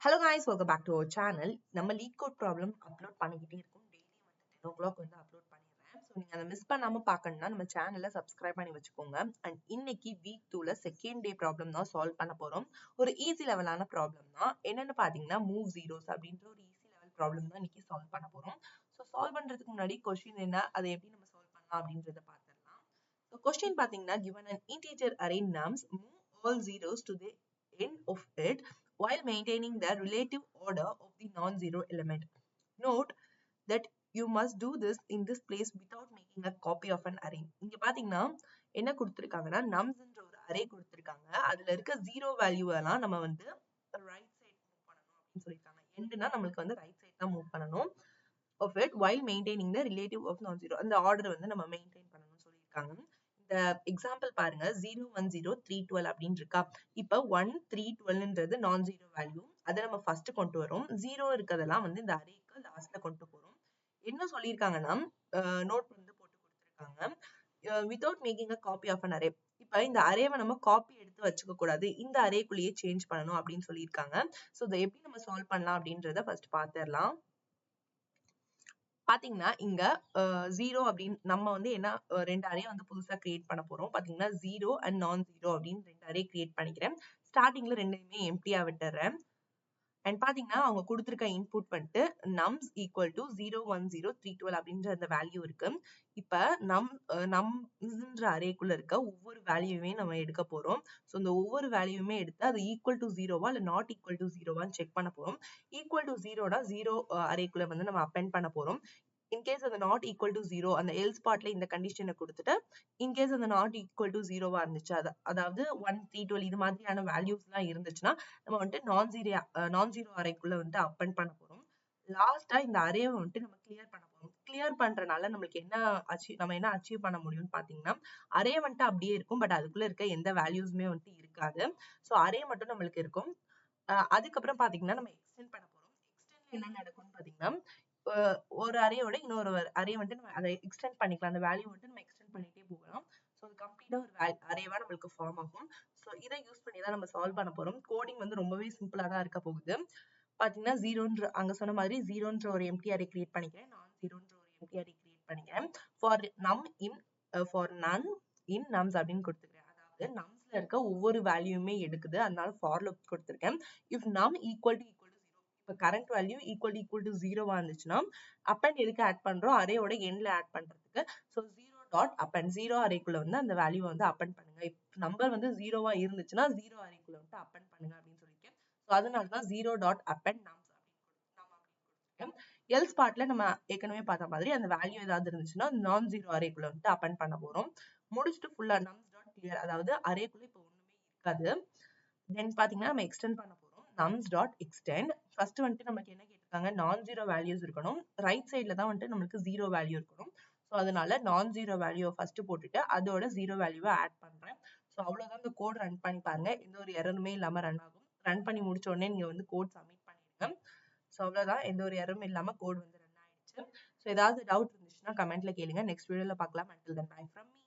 Hello guys, welcome back to our channel. நம்ம lead code problem upload பண்ணிக்கிட்டே இருக்கோம். Daily வந்து 10 o'clock வந்து அப்லோட் பண்ணிடுறேன். ஸோ நீங்க அதை மிஸ் பண்ணாம பார்க்கணும்னா நம்ம சேனலை சப்ஸ்கிரைப் பண்ணி வச்சுக்கோங்க. அண்ட் இன்னைக்கு வீக் 2ல செகண்ட் டே ப்ராப்ளம் தான் சால்வ் பண்ண போறோம். ஒரு ஈஸி லெவலான ப்ராப்ளம் தான். என்னன்னு பாத்தீங்கன்னா மூவ் ஜீரோஸ் அப்படின்ற ஒரு ஈஸி லெவல் ப்ராப்ளம் தான் இன்னைக்கு சால்வ் பண்ண போறோம். ஸோ சால்வ் பண்றதுக்கு முன்னாடி கொஸ்டின் என்ன, அதை எப்படி நம்ம சால்வ் பண்ணலாம் அப்படின்றத பார்த்துடலாம். ஸோ கொஸ்டின் பாத்தீங்கன்னா given an integer array nums, move all zeros to the end of it while maintaining the relative order of the non-zero element. Note that you must do this in this place without making a copy of an array. இங்க பாத்தீங்கன்னா என்ன கொடுத்திருக்காங்கன்னா நம்ஸ்ன்ற ஒரு array கொடுத்திருக்காங்க. அதுல இருக்க zero value எல்லாம் நம்ம வந்து ரைட் சைடு மூவ் பண்ணணும் அப்படின்னு சொல்லியிருக்காங்க. எண்ட்னா நம்மளுக்கு வந்து ரைட் சைடு தான் மூவ் பண்ணணும். of it while maintaining the relative of non-zero. அந்த ஆர்டர் வந்து நம்ம மெயின்டைன் பண்ணணும்னு சொல்லியிருக்காங்க. இந்த எக்ஸாம்பிள் பாருங்க 0 1 0 3 12 அப்படின்னு இருக்கா. இப்ப 1 3 12ன்றது நான் ஜீரோ வேல்யூ. அதை நம்ம ஃபர்ஸ்ட் கொண்டு வரோம். ஜீரோ இருக்கிறதெல்லாம் வந்து இந்த அரேக்கு லாஸ்ட்ல கொண்டு போறோம். என்ன சொல்லியிருக்காங்கன்னா நோட் வந்து போட்டு கொடுத்துருக்காங்க without making a copy of an array. இப்ப இந்த அரேவை நம்ம காப்பி எடுத்து வச்சுக்க கூடாது, இந்த அரேக்குள்ளேயே சேஞ்ச் பண்ணணும் அப்படின்னு சொல்லியிருக்காங்க. ஸோ இதை எப்படி நம்ம சால்வ் பண்ணலாம் அப்படின்றத ஃபர்ஸ்ட் பார்த்துடலாம். பாத்தீங்கன்னா இங்க ஜீரோ அப்படின்னு நம்ம வந்து என்ன ரெண்டு அரே வந்து புதுசா கிரியேட் பண்ண போறோம். பாத்தீங்கன்னா ஜீரோ அண்ட் நான் ஜீரோ அப்படின்னு ரெண்டு அரே கிரியேட் பண்ணிக்கிறேன். ஸ்டார்டிங்ல ரெண்டுமே எம்டியா விட்டுறேன். அண்ட் பாத்தீங்கன்னா அவங்க கொடுத்துருக்க இன்புட் வந்துட்டு நம்ஸ் ஈக்குவல் டு 0 1 0 3 12 அப்படின்ற அந்த வேல்யூ இருக்கு. இப்ப நம்ஸ்ன்ற அரேக்குள்ள இருக்க ஒவ்வொரு வேல்யூமே நம்ம எடுக்க போறோம். ஸோ இந்த ஒவ்வொரு வேல்யூமே எடுத்து அது ஈக்குவல் டு ஜீரோவா இல்ல நாட் ஈக்குவல் டு ஜீரோவான்னு செக் பண்ண போறோம். ஈக்குவல் டு ஜீரோனா ஜீரோ அரேக்குள்ள வந்து நம்ம அப்பெண்ட் பண்ண போறோம். இன்கேஸ் அந்த நாட் ஈக்குவல் டு ஜீரோ அந்த எல்ஸ் பார்ட்ல இந்த கண்டிஷனை கொடுத்துட்டு இன்கேஸ் அந்த நாட் ஈக்குவல் டு ஜீரோவா இருந்துச்சு, அதாவது 1 3 12 இது மாதிரியான வேல்யூஸ் எல்லாம் இருந்துச்சுன்னா நம்ம வந்துட்டு நான் ஜீரோ அரேக்குள்ள வந்து அப்பெண்ட் பண்ண போறோம். லாஸ்டா இந்த அரேவை வந்துட்டு நம்ம கிளியர் பண்ண போறோம். கிளியர் பண்றதுனால நம்மளுக்கு நம்ம என்ன அச்சீவ் பண்ண முடியும்னு பாத்தீங்கன்னா அரே வந்துட்டு அப்படியே இருக்கும், பட் அதுக்குள்ள இருக்க எந்த வேல்யூஸுமே வந்துட்டு இருக்காது. ஸோ அரே மட்டும் நம்மளுக்கு இருக்கும். அதுக்கப்புறம் பாத்தீங்கன்னா நம்ம எக்ஸ்டெண்ட் பண்ண போறோம். எக்ஸ்டெண்ட் என்ன நடக்கும்னு பாத்தீங்கன்னா ஒரு அரேயோட இன்னொரு அரே வந்துட்டு நம்ம அதை எக்ஸ்டெண்ட் பண்ணிக்கலாம். அந்த வேல்யூ வந்துட்டு நம்ம எக்ஸ்டெண்ட் பண்ணிட்டே போகலாம். ஸோ அது கம்ப்ளீட்டா ஒரு அரேவா நம்மளுக்கு ஃபார்ம் ஆகும். ஸோ இதை யூஸ் பண்ணி தான் நம்ம சால்வ் பண்ண போறோம். கோடிங் வந்து ரொம்பவே சிம்பிளா தான் இருக்க போகுது. பாத்தீங்கன்னா ஜீரோன்ற அங்க சொன்ன மாதிரி ஜீரோன்ற ஒரு எம்டி அரே கிரியேட் பண்ணிக்கிறேன், நான் ஜீரோன்ற ஒரு எம்டி அரே கிரியேட் பண்ணிக்கிறேன். ஃபார் நன் இன் நம்ஸ் அப்படின்னு கொடுத்துக்கிறேன். அதாவது நம்ஸ்ல இருக்க ஒவ்வொரு வேல்யூமே எடுக்குது, அதனால ஃபார் லூப் கொடுத்துருக்கேன். இஃப் நம் ஈக்குவல் டு இப்ப கரண்ட் வேல்யூ ஈக்குவல் டு ஜீரோவா இருந்துச்சுன்னா அப்பெண்ட் எதுக்கு ஆட் பண்றோம், அரேயோட எண்ட்ல ஆட் பண்றதுக்கு. So zero dot append zero அரேக்குள்ள வந்து அந்த வேல்யூ வந்து அப்பெண்ட் பண்ணுங்க. இப்ப நம்பர் வந்து ஜீரோவா இருந்துச்சுன்னா ஜீரோ அரேக்குள்ள வந்து அப்பெண்ட் பண்ணுங்க அப்படின்னு சொல்லியிருக்கேன். ஸோ அதனாலதான் ஜீரோ டாட் அப்பெண்ட் நம்ஸ் அப்படின்னு எல்ஸ் பார்ட்ல நம்ம ஏற்கனவே பார்த்த மாதிரி அந்த வேல்யூ ஏதாவது இருந்துச்சுன்னா நான் ஜீரோ அரேக்குள்ள வந்து அப்பெண்ட் பண்ண போறோம். முடிச்சுட்டு ஃபுல்லா நம்ஸ் டாட் கிளியர், அதாவது அரேக்குள்ள இப்ப ஒண்ணுமே இருக்காது. தென் பாத்தீங்கன்னா நம்ம எக்ஸ்டெண்ட் பண்ண போறோம். nums டாட் எக்ஸ்டெண்ட் ஃபர்ஸ்ட் வந்துட்டு நமக்கு என்ன கேட்டிருக்காங்க, நான் ஜீரோ வேல்யூஸ் இருக்கணும். ரைட் சைட்ல தான் வந்துட்டு நம்மளுக்கு ஜீரோ வேல்யூ இருக்கணும். ஸோ அதனால நான் ஜீரோ வேல்யூ ஃபர்ஸ்ட் போட்டுட்டு அதோட ஜீரோ வேல்யூவை ஆட் பண்றேன். ஸோ அவ்வளவுதான் இந்த கோட் ரன் பண்ணி பாருங்க. எந்த ஒரு எரருமே இல்லாம ரன் ஆகும். ரன் பண்ணி முடிச்ச உடனே நீங்க வந்து கோட் சப்மிட் பண்ணிடுங்க. ஸோ அவ்வளவுதான், எந்த ஒரு எரரும் இல்லாம கோட் வந்து ரன் ஆயிடுச்சு. ஸோ ஏதாவது டவுட் இருந்துச்சுன்னா கமெண்ட்ல கேளுங்க. நெக்ஸ்ட் வீடியோல பார்க்கலாம். until then bye from me.